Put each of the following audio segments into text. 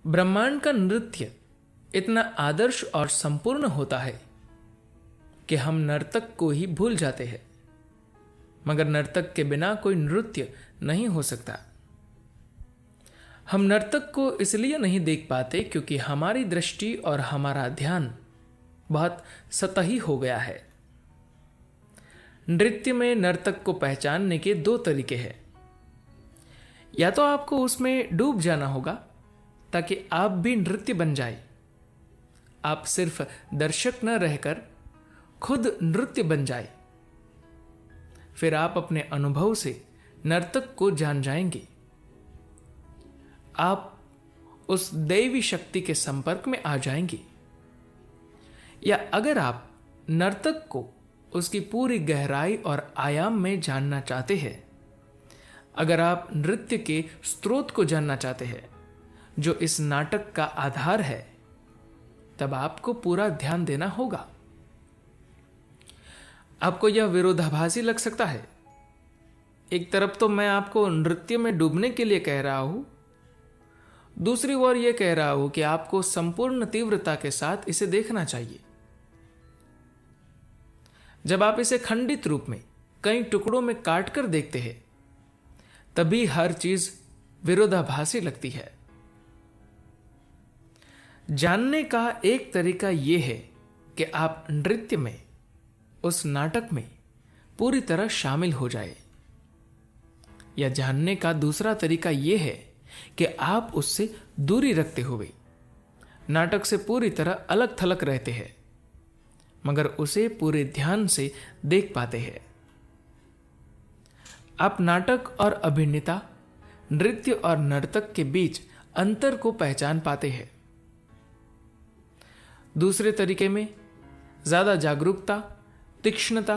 ब्रह्मांड का नृत्य इतना आदर्श और संपूर्ण होता है कि हम नर्तक को ही भूल जाते हैं, मगर नर्तक के बिना कोई नृत्य नहीं हो सकता। हम नर्तक को इसलिए नहीं देख पाते क्योंकि हमारी दृष्टि और हमारा ध्यान बहुत सतही हो गया है। नृत्य में नर्तक को पहचानने के दो तरीके हैं। या तो आपको उसमें डूब जाना होगा ताकि आप भी नृत्य बन जाए। आप सिर्फ दर्शक न रहकर खुद नृत्य बन जाए। फिर आप अपने अनुभव से नर्तक को जान जाएंगे। आप उस दैवी शक्ति के संपर्क में आ जाएंगे। या अगर आप नर्तक को उसकी पूरी गहराई और आयाम में जानना चाहते हैं, अगर आप नृत्य के स्रोत को जानना चाहते हैं जो इस नाटक का आधार है, तब आपको पूरा ध्यान देना होगा। आपको यह विरोधाभासी लग सकता है। एक तरफ तो मैं आपको नृत्य में डूबने के लिए कह रहा हूं, दूसरी ओर यह कह रहा हूं कि आपको संपूर्ण तीव्रता के साथ इसे देखना चाहिए। जब आप इसे खंडित रूप में कई टुकड़ों में काट कर देखते हैं, तभी हर चीज विरोधाभासी लगती है। जानने का एक तरीका यह है कि आप नृत्य में, उस नाटक में पूरी तरह शामिल हो जाए। या जानने का दूसरा तरीका यह है कि आप उससे दूरी रखते हुए नाटक से पूरी तरह अलग थलग रहते हैं, मगर उसे पूरे ध्यान से देख पाते हैं। आप नाटक और अभिनेता, नृत्य और नर्तक के बीच अंतर को पहचान पाते हैं। दूसरे तरीके में ज्यादा जागरूकता, तीक्ष्णता,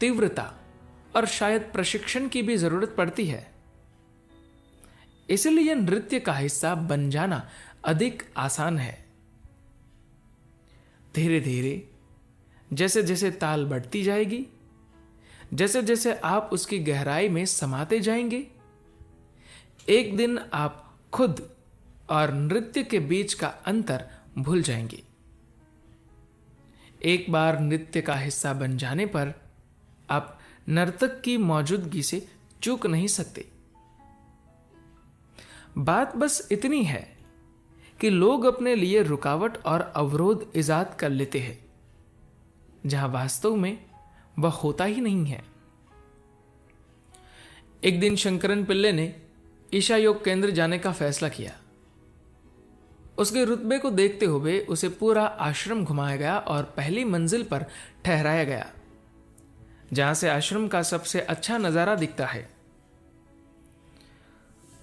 तीव्रता और शायद प्रशिक्षण की भी जरूरत पड़ती है। इसलिए नृत्य का हिस्सा बन जाना अधिक आसान है। धीरे धीरे जैसे जैसे ताल बढ़ती जाएगी, जैसे जैसे आप उसकी गहराई में समाते जाएंगे, एक दिन आप खुद और नृत्य के बीच का अंतर भूल जाएंगे। एक बार नृत्य का हिस्सा बन जाने पर आप नर्तक की मौजूदगी से चूक नहीं सकते। बात बस इतनी है कि लोग अपने लिए रुकावट और अवरोध इजाद कर लेते हैं, जहां वास्तव में वह होता ही नहीं है। एक दिन शंकरन पिल्ले ने ईशा योग केंद्र जाने का फैसला किया। उसके रुतबे को देखते हुए उसे पूरा आश्रम घुमाया गया और पहली मंजिल पर ठहराया गया, जहां से आश्रम का सबसे अच्छा नजारा दिखता है।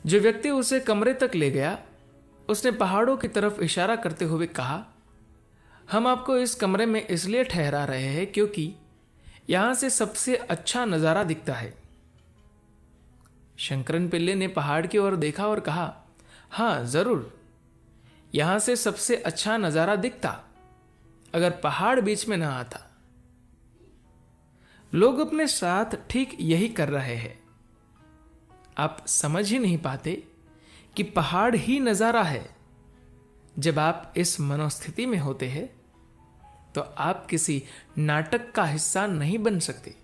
जो व्यक्ति उसे कमरे तक ले गया, उसने पहाड़ों की तरफ इशारा करते हुए कहा, हम आपको इस कमरे में इसलिए ठहरा रहे हैं क्योंकि यहां से सबसे अच्छा नजारा दिखता है। शंकरन पिल्ले ने पहाड़ की ओर देखा और कहा, हां जरूर, यहां से सबसे अच्छा नजारा दिखता अगर पहाड़ बीच में ना आता। लोग अपने साथ ठीक यही कर रहे हैं। आप समझ ही नहीं पाते कि पहाड़ ही नजारा है। जब आप इस मनोस्थिति में होते हैं तो आप किसी नाटक का हिस्सा नहीं बन सकते।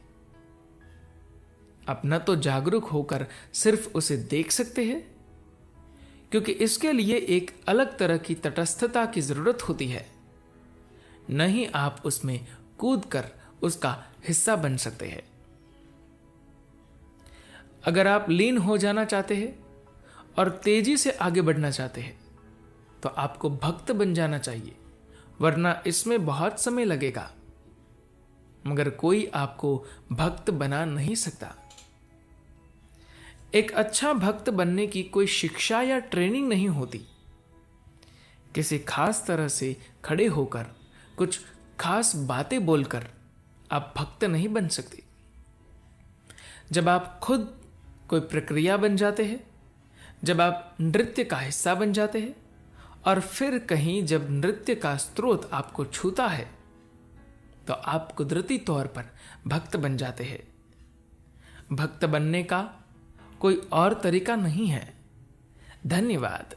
आप न तो जागरूक होकर सिर्फ उसे देख सकते हैं, क्योंकि इसके लिए एक अलग तरह की तटस्थता की जरूरत होती है, नहीं आप उसमें कूदकर उसका हिस्सा बन सकते हैं। अगर आप लीन हो जाना चाहते हैं और तेजी से आगे बढ़ना चाहते हैं, तो आपको भक्त बन जाना चाहिए, वरना इसमें बहुत समय लगेगा, मगर कोई आपको भक्त बना नहीं सकता। एक अच्छा भक्त बनने की कोई शिक्षा या ट्रेनिंग नहीं होती। किसी खास तरह से खड़े होकर कुछ खास बातें बोलकर आप भक्त नहीं बन सकते। जब आप खुद कोई प्रक्रिया बन जाते हैं, जब आप नृत्य का हिस्सा बन जाते हैं और फिर कहीं जब नृत्य का स्रोत आपको छूता है, तो आप कुदरती तौर पर भक्त बन जाते हैं। भक्त बनने का कोई और तरीका नहीं है। धन्यवाद।